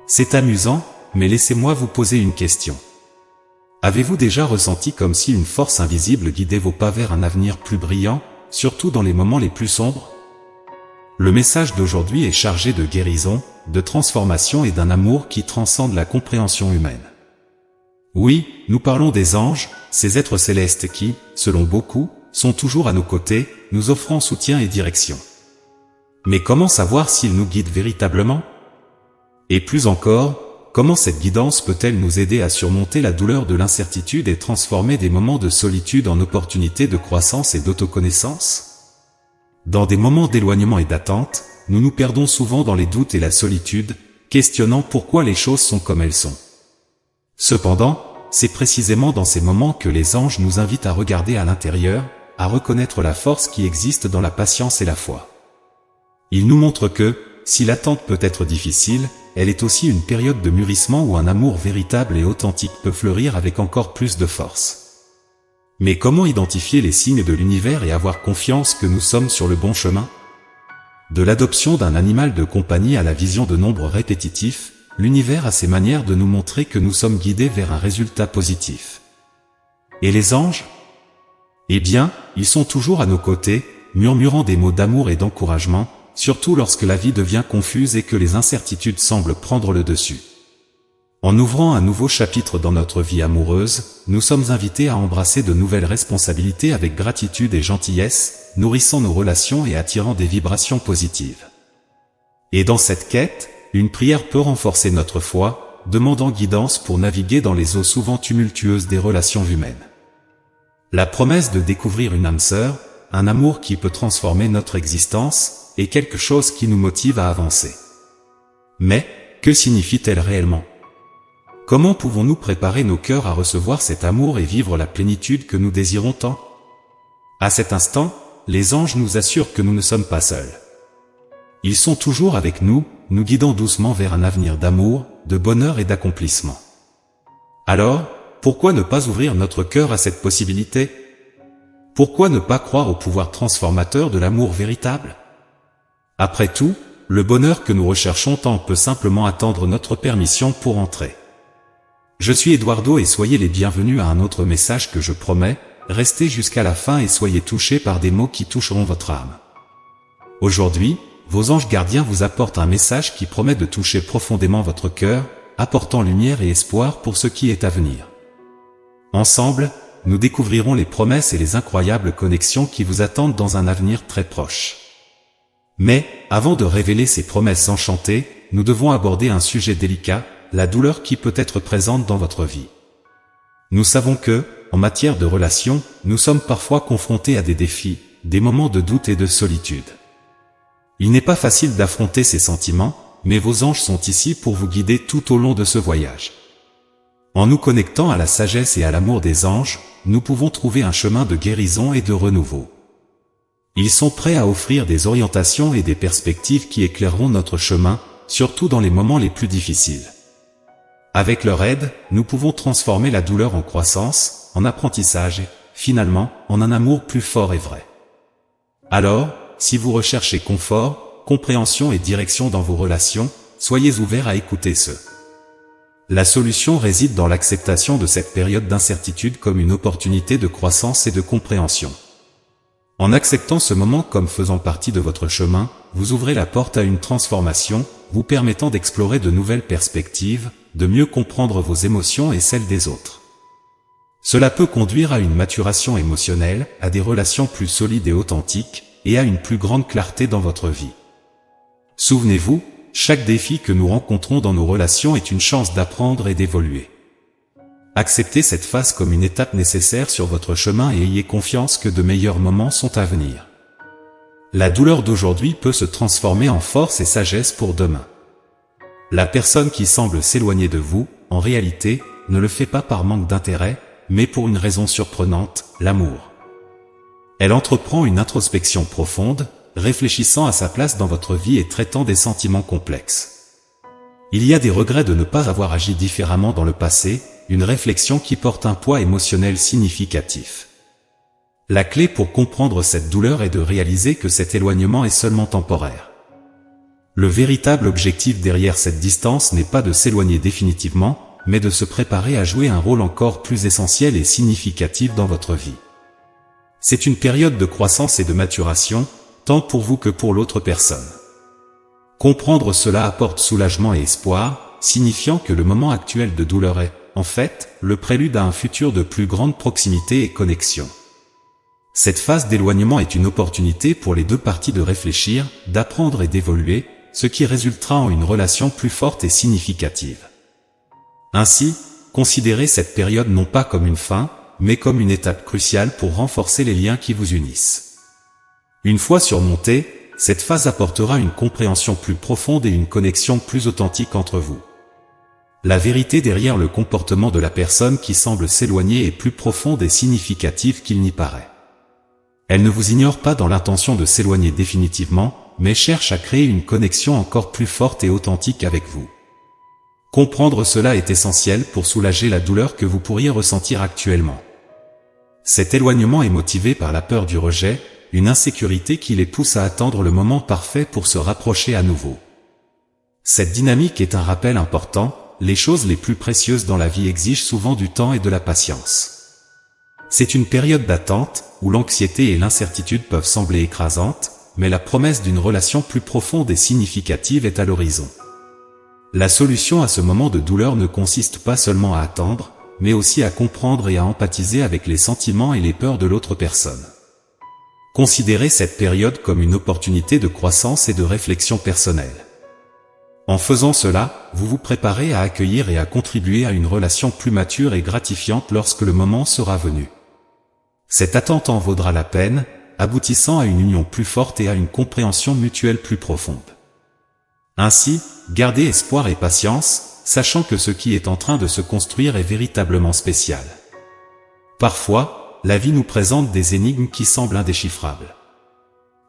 C'est amusant, mais laissez-moi vous poser une question. Avez-vous déjà ressenti comme si une force invisible guidait vos pas vers un avenir plus brillant, surtout dans les moments les plus sombres? Le message d'aujourd'hui est chargé de guérison, de transformation et d'un amour qui transcende la compréhension humaine. Oui, nous parlons des anges, ces êtres célestes qui, selon beaucoup, sont toujours à nos côtés, nous offrant soutien et direction. Mais comment savoir s'ils nous guident véritablement? Et plus encore, comment cette guidance peut-elle nous aider à surmonter la douleur de l'incertitude et transformer des moments de solitude en opportunités de croissance et d'autoconnaissance? Dans des moments d'éloignement et d'attente, nous nous perdons souvent dans les doutes et la solitude, questionnant pourquoi les choses sont comme elles sont. Cependant, c'est précisément dans ces moments que les anges nous invitent à regarder à l'intérieur, à reconnaître la force qui existe dans la patience et la foi. Ils nous montrent que, si l'attente peut être difficile, elle est aussi une période de mûrissement où un amour véritable et authentique peut fleurir avec encore plus de force. Mais comment identifier les signes de l'univers et avoir confiance que nous sommes sur le bon chemin? De l'adoption d'un animal de compagnie à la vision de nombres répétitifs, l'univers a ses manières de nous montrer que nous sommes guidés vers un résultat positif. Et les anges? Eh bien, ils sont toujours à nos côtés, murmurant des mots d'amour et d'encouragement, surtout lorsque la vie devient confuse et que les incertitudes semblent prendre le dessus. En ouvrant un nouveau chapitre dans notre vie amoureuse, nous sommes invités à embrasser de nouvelles responsabilités avec gratitude et gentillesse, nourrissant nos relations et attirant des vibrations positives. Et dans cette quête, une prière peut renforcer notre foi, demandant guidance pour naviguer dans les eaux souvent tumultueuses des relations humaines. La promesse de découvrir une âme sœur, un amour qui peut transformer notre existence, est quelque chose qui nous motive à avancer. Mais, que signifie-t-elle réellement? Comment pouvons-nous préparer nos cœurs à recevoir cet amour et vivre la plénitude que nous désirons tant? À cet instant, les anges nous assurent que nous ne sommes pas seuls. Ils sont toujours avec nous, nous guidant doucement vers un avenir d'amour, de bonheur et d'accomplissement. Alors, pourquoi ne pas ouvrir notre cœur à cette possibilité? Pourquoi ne pas croire au pouvoir transformateur de l'amour véritable? Après tout, le bonheur que nous recherchons tant peut simplement attendre notre permission pour entrer. Je suis Eduardo et soyez les bienvenus à un autre message que je promets, restez jusqu'à la fin et soyez touchés par des mots qui toucheront votre âme. Aujourd'hui, vos anges gardiens vous apportent un message qui promet de toucher profondément votre cœur, apportant lumière et espoir pour ce qui est à venir. Ensemble, nous découvrirons les promesses et les incroyables connexions qui vous attendent dans un avenir très proche. Mais, avant de révéler ces promesses enchantées, nous devons aborder un sujet délicat, la douleur qui peut être présente dans votre vie. Nous savons que, en matière de relations, nous sommes parfois confrontés à des défis, des moments de doute et de solitude. Il n'est pas facile d'affronter ces sentiments, mais vos anges sont ici pour vous guider tout au long de ce voyage. En nous connectant à la sagesse et à l'amour des anges, nous pouvons trouver un chemin de guérison et de renouveau. Ils sont prêts à offrir des orientations et des perspectives qui éclaireront notre chemin, surtout dans les moments les plus difficiles. Avec leur aide, nous pouvons transformer la douleur en croissance, en apprentissage et, finalement, en un amour plus fort et vrai. Alors, si vous recherchez confort, compréhension et direction dans vos relations, soyez ouverts à écouter ceux. La solution réside dans l'acceptation de cette période d'incertitude comme une opportunité de croissance et de compréhension. En acceptant ce moment comme faisant partie de votre chemin, vous ouvrez la porte à une transformation, vous permettant d'explorer de nouvelles perspectives, de mieux comprendre vos émotions et celles des autres. Cela peut conduire à une maturation émotionnelle, à des relations plus solides et authentiques, et à une plus grande clarté dans votre vie. Souvenez-vous, chaque défi que nous rencontrons dans nos relations est une chance d'apprendre et d'évoluer. Acceptez cette phase comme une étape nécessaire sur votre chemin et ayez confiance que de meilleurs moments sont à venir. La douleur d'aujourd'hui peut se transformer en force et sagesse pour demain. La personne qui semble s'éloigner de vous, en réalité, ne le fait pas par manque d'intérêt, mais pour une raison surprenante, l'amour. Elle entreprend une introspection profonde, réfléchissant à sa place dans votre vie et traitant des sentiments complexes. Il y a des regrets de ne pas avoir agi différemment dans le passé, une réflexion qui porte un poids émotionnel significatif. La clé pour comprendre cette douleur est de réaliser que cet éloignement est seulement temporaire. Le véritable objectif derrière cette distance n'est pas de s'éloigner définitivement, mais de se préparer à jouer un rôle encore plus essentiel et significatif dans votre vie. C'est une période de croissance et de maturation, tant pour vous que pour l'autre personne. Comprendre cela apporte soulagement et espoir, signifiant que le moment actuel de douleur est, en fait, le prélude à un futur de plus grande proximité et connexion. Cette phase d'éloignement est une opportunité pour les deux parties de réfléchir, d'apprendre et d'évoluer, ce qui résultera en une relation plus forte et significative. Ainsi, considérez cette période non pas comme une fin, mais comme une étape cruciale pour renforcer les liens qui vous unissent. Une fois surmontée, cette phase apportera une compréhension plus profonde et une connexion plus authentique entre vous. La vérité derrière le comportement de la personne qui semble s'éloigner est plus profonde et significative qu'il n'y paraît. Elle ne vous ignore pas dans l'intention de s'éloigner définitivement, mais cherche à créer une connexion encore plus forte et authentique avec vous. Comprendre cela est essentiel pour soulager la douleur que vous pourriez ressentir actuellement. Cet éloignement est motivé par la peur du rejet, une insécurité qui les pousse à attendre le moment parfait pour se rapprocher à nouveau. Cette dynamique est un rappel important, les choses les plus précieuses dans la vie exigent souvent du temps et de la patience. C'est une période d'attente, où l'anxiété et l'incertitude peuvent sembler écrasantes, mais la promesse d'une relation plus profonde et significative est à l'horizon. La solution à ce moment de douleur ne consiste pas seulement à attendre, mais aussi à comprendre et à empathiser avec les sentiments et les peurs de l'autre personne. Considérez cette période comme une opportunité de croissance et de réflexion personnelle. En faisant cela, vous vous préparez à accueillir et à contribuer à une relation plus mature et gratifiante lorsque le moment sera venu. Cette attente en vaudra la peine, aboutissant à une union plus forte et à une compréhension mutuelle plus profonde. Ainsi, gardez espoir et patience, sachant que ce qui est en train de se construire est véritablement spécial. Parfois, la vie nous présente des énigmes qui semblent indéchiffrables.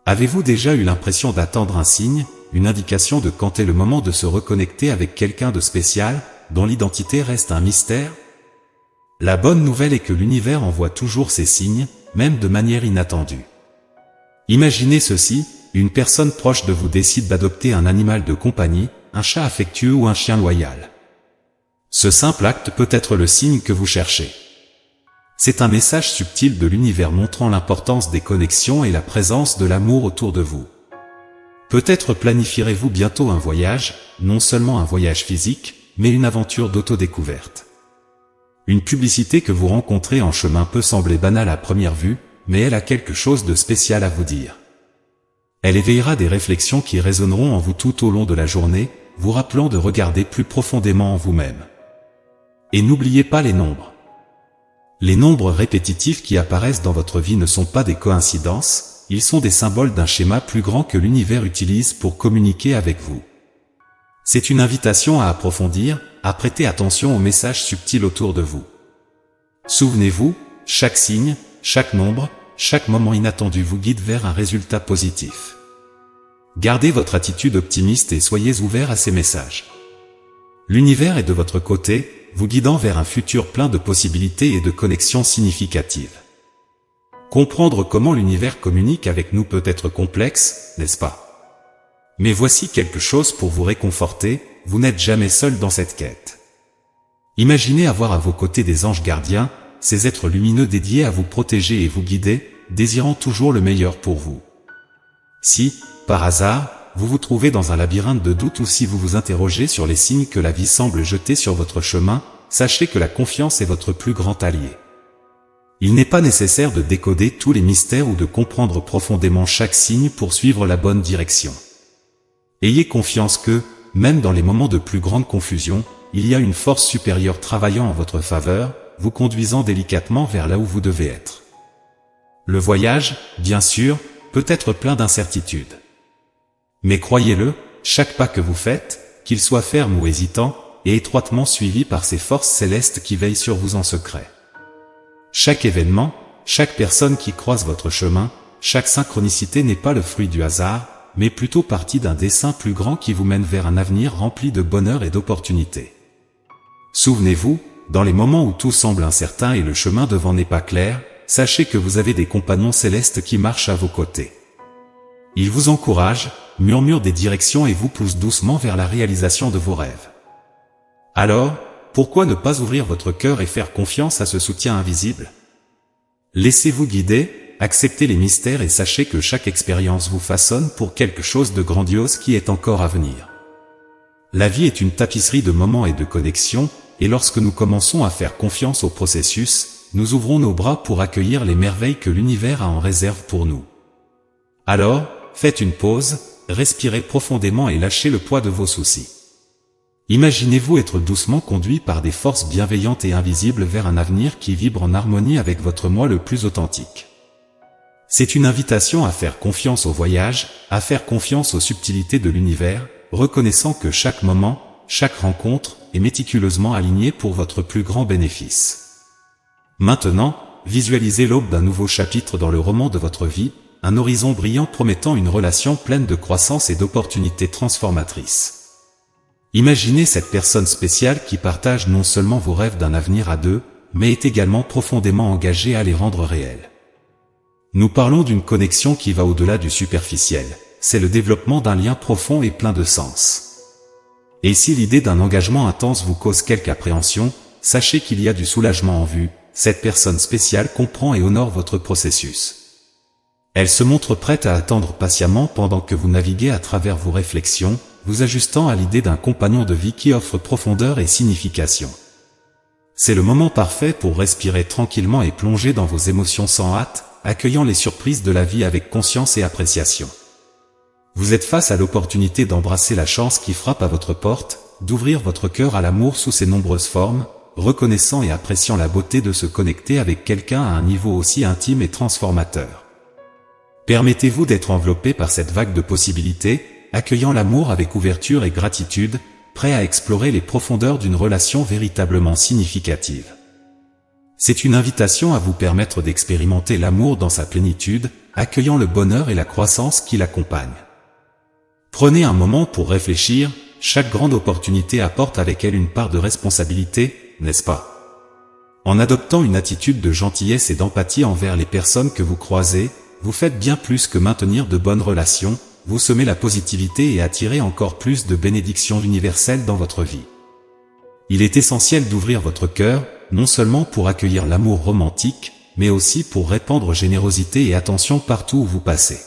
Avez-vous déjà eu l'impression d'attendre un signe, une indication de quand est le moment de se reconnecter avec quelqu'un de spécial, dont l'identité reste un mystère? La bonne nouvelle est que l'univers envoie toujours ces signes, même de manière inattendue. Imaginez ceci, une personne proche de vous décide d'adopter un animal de compagnie, un chat affectueux ou un chien loyal. Ce simple acte peut être le signe que vous cherchez. C'est un message subtil de l'univers montrant l'importance des connexions et la présence de l'amour autour de vous. Peut-être planifierez-vous bientôt un voyage, non seulement un voyage physique, mais une aventure d'autodécouverte. Une publicité que vous rencontrez en chemin peut sembler banale à première vue, mais elle a quelque chose de spécial à vous dire. Elle éveillera des réflexions qui résonneront en vous tout au long de la journée, vous rappelant de regarder plus profondément en vous-même. Et n'oubliez pas les nombres. Les nombres répétitifs qui apparaissent dans votre vie ne sont pas des coïncidences, ils sont des symboles d'un schéma plus grand que l'univers utilise pour communiquer avec vous. C'est une invitation à approfondir, à prêter attention aux messages subtils autour de vous. Souvenez-vous, chaque signe, chaque nombre, chaque moment inattendu vous guide vers un résultat positif. Gardez votre attitude optimiste et soyez ouvert à ces messages. L'univers est de votre côté, vous guidant vers un futur plein de possibilités et de connexions significatives. Comprendre comment l'univers communique avec nous peut être complexe, n'est-ce pas? Mais voici quelque chose pour vous réconforter, vous n'êtes jamais seul dans cette quête. Imaginez avoir à vos côtés des anges gardiens, ces êtres lumineux dédiés à vous protéger et vous guider, désirant toujours le meilleur pour vous. Si, par hasard, vous vous trouvez dans un labyrinthe de doutes ou si vous vous interrogez sur les signes que la vie semble jeter sur votre chemin, sachez que la confiance est votre plus grand allié. Il n'est pas nécessaire de décoder tous les mystères ou de comprendre profondément chaque signe pour suivre la bonne direction. Ayez confiance que, même dans les moments de plus grande confusion, il y a une force supérieure travaillant en votre faveur, vous conduisant délicatement vers là où vous devez être. Le voyage, bien sûr, peut être plein d'incertitudes. Mais croyez-le, chaque pas que vous faites, qu'il soit ferme ou hésitant, est étroitement suivi par ces forces célestes qui veillent sur vous en secret. Chaque événement, chaque personne qui croise votre chemin, chaque synchronicité n'est pas le fruit du hasard, mais plutôt partie d'un dessein plus grand qui vous mène vers un avenir rempli de bonheur et d'opportunités. Souvenez-vous, dans les moments où tout semble incertain et le chemin devant n'est pas clair, sachez que vous avez des compagnons célestes qui marchent à vos côtés. Ils vous encouragent, murmure des directions et vous pousse doucement vers la réalisation de vos rêves. Alors, pourquoi ne pas ouvrir votre cœur et faire confiance à ce soutien invisible? Laissez-vous guider, acceptez les mystères et sachez que chaque expérience vous façonne pour quelque chose de grandiose qui est encore à venir. La vie est une tapisserie de moments et de connexions, et lorsque nous commençons à faire confiance au processus, nous ouvrons nos bras pour accueillir les merveilles que l'univers a en réserve pour nous. Alors, faites une pause, respirez profondément et lâchez le poids de vos soucis. Imaginez-vous être doucement conduit par des forces bienveillantes et invisibles vers un avenir qui vibre en harmonie avec votre moi le plus authentique. C'est une invitation à faire confiance au voyage, à faire confiance aux subtilités de l'univers, reconnaissant que chaque moment, chaque rencontre, est méticuleusement aligné pour votre plus grand bénéfice. Maintenant, visualisez l'aube d'un nouveau chapitre dans le roman de votre vie, un horizon brillant promettant une relation pleine de croissance et d'opportunités transformatrices. Imaginez cette personne spéciale qui partage non seulement vos rêves d'un avenir à deux, mais est également profondément engagée à les rendre réels. Nous parlons d'une connexion qui va au-delà du superficiel, c'est le développement d'un lien profond et plein de sens. Et si l'idée d'un engagement intense vous cause quelque appréhension, sachez qu'il y a du soulagement en vue. Cette personne spéciale comprend et honore votre processus. Elle se montre prête à attendre patiemment pendant que vous naviguez à travers vos réflexions, vous ajustant à l'idée d'un compagnon de vie qui offre profondeur et signification. C'est le moment parfait pour respirer tranquillement et plonger dans vos émotions sans hâte, accueillant les surprises de la vie avec conscience et appréciation. Vous êtes face à l'opportunité d'embrasser la chance qui frappe à votre porte, d'ouvrir votre cœur à l'amour sous ses nombreuses formes, reconnaissant et appréciant la beauté de se connecter avec quelqu'un à un niveau aussi intime et transformateur. Permettez-vous d'être enveloppé par cette vague de possibilités, accueillant l'amour avec ouverture et gratitude, prêt à explorer les profondeurs d'une relation véritablement significative. C'est une invitation à vous permettre d'expérimenter l'amour dans sa plénitude, accueillant le bonheur et la croissance qui l'accompagnent. Prenez un moment pour réfléchir, chaque grande opportunité apporte avec elle une part de responsabilité, n'est-ce pas? En adoptant une attitude de gentillesse et d'empathie envers les personnes que vous croisez, vous faites bien plus que maintenir de bonnes relations, vous semez la positivité et attirez encore plus de bénédictions universelles dans votre vie. Il est essentiel d'ouvrir votre cœur, non seulement pour accueillir l'amour romantique, mais aussi pour répandre générosité et attention partout où vous passez.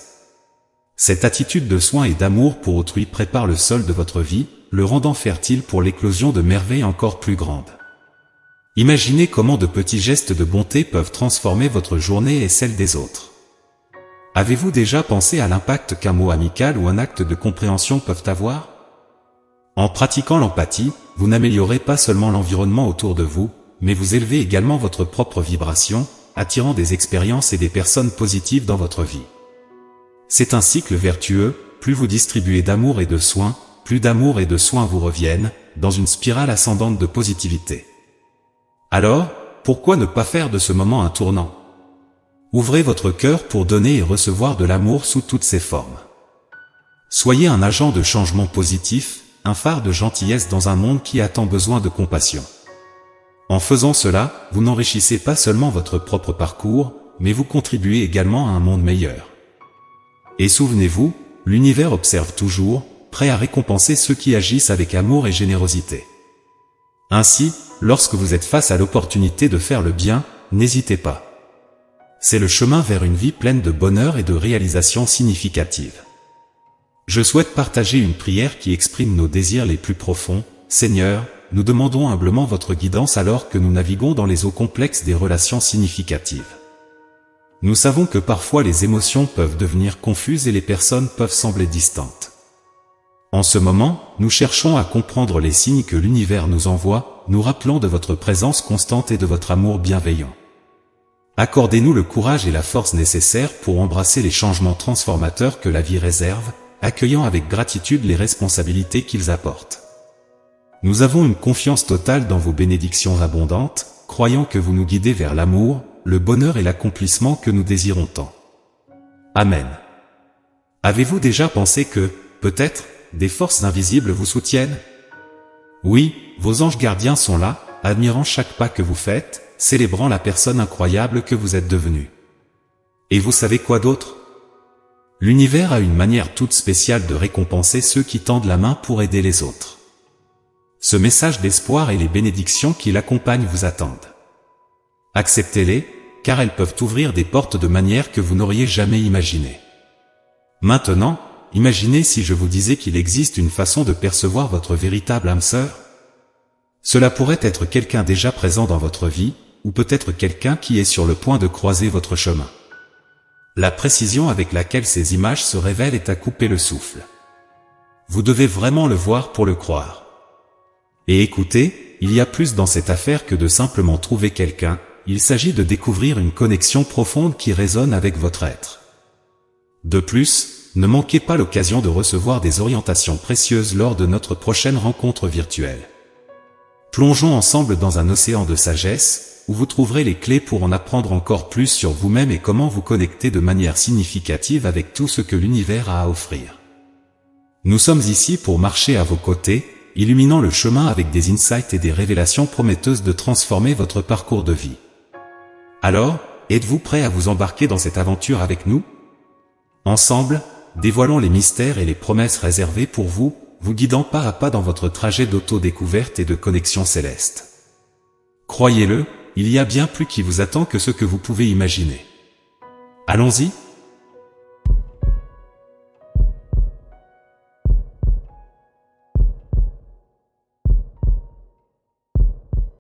Cette attitude de soin et d'amour pour autrui prépare le sol de votre vie, le rendant fertile pour l'éclosion de merveilles encore plus grandes. Imaginez comment de petits gestes de bonté peuvent transformer votre journée et celle des autres. Avez-vous déjà pensé à l'impact qu'un mot amical ou un acte de compréhension peuvent avoir? En pratiquant l'empathie, vous n'améliorez pas seulement l'environnement autour de vous, mais vous élevez également votre propre vibration, attirant des expériences et des personnes positives dans votre vie. C'est un cycle vertueux, plus vous distribuez d'amour et de soins, plus d'amour et de soins vous reviennent, dans une spirale ascendante de positivité. Alors, pourquoi ne pas faire de ce moment un tournant? Ouvrez votre cœur pour donner et recevoir de l'amour sous toutes ses formes. Soyez un agent de changement positif, un phare de gentillesse dans un monde qui a tant besoin de compassion. En faisant cela, vous n'enrichissez pas seulement votre propre parcours, mais vous contribuez également à un monde meilleur. Et souvenez-vous, l'univers observe toujours, prêt à récompenser ceux qui agissent avec amour et générosité. Ainsi, lorsque vous êtes face à l'opportunité de faire le bien, n'hésitez pas. C'est le chemin vers une vie pleine de bonheur et de réalisations significatives. Je souhaite partager une prière qui exprime nos désirs les plus profonds. Seigneur, nous demandons humblement votre guidance alors que nous naviguons dans les eaux complexes des relations significatives. Nous savons que parfois les émotions peuvent devenir confuses et les personnes peuvent sembler distantes. En ce moment, nous cherchons à comprendre les signes que l'univers nous envoie, nous rappelant de votre présence constante et de votre amour bienveillant. Accordez-nous le courage et la force nécessaires pour embrasser les changements transformateurs que la vie réserve, accueillant avec gratitude les responsabilités qu'ils apportent. Nous avons une confiance totale dans vos bénédictions abondantes, croyant que vous nous guidez vers l'amour, le bonheur et l'accomplissement que nous désirons tant. Amen. Avez-vous déjà pensé que, peut-être, des forces invisibles vous soutiennent? Oui, vos anges gardiens sont là, admirant chaque pas que vous faites, célébrant la personne incroyable que vous êtes devenue. Et vous savez quoi d'autre? L'univers a une manière toute spéciale de récompenser ceux qui tendent la main pour aider les autres. Ce message d'espoir et les bénédictions qui l'accompagnent vous attendent. Acceptez-les, car elles peuvent ouvrir des portes de manière que vous n'auriez jamais imaginées. Maintenant, imaginez si je vous disais qu'il existe une façon de percevoir votre véritable âme sœur. Cela pourrait être quelqu'un déjà présent dans votre vie, ou peut-être quelqu'un qui est sur le point de croiser votre chemin. La précision avec laquelle ces images se révèlent est à couper le souffle. Vous devez vraiment le voir pour le croire. Et écoutez, il y a plus dans cette affaire que de simplement trouver quelqu'un, il s'agit de découvrir une connexion profonde qui résonne avec votre être. De plus, ne manquez pas l'occasion de recevoir des orientations précieuses lors de notre prochaine rencontre virtuelle. Plongeons ensemble dans un océan de sagesse, où vous trouverez les clés pour en apprendre encore plus sur vous-même et comment vous connecter de manière significative avec tout ce que l'univers a à offrir. Nous sommes ici pour marcher à vos côtés, illuminant le chemin avec des insights et des révélations prometteuses de transformer votre parcours de vie. Alors, êtes-vous prêt à vous embarquer dans cette aventure avec nous? Ensemble, dévoilons les mystères et les promesses réservées pour vous, vous guidant pas à pas dans votre trajet d'auto-découverte et de connexion céleste. Croyez-le, il y a bien plus qui vous attend que ce que vous pouvez imaginer. Allons-y!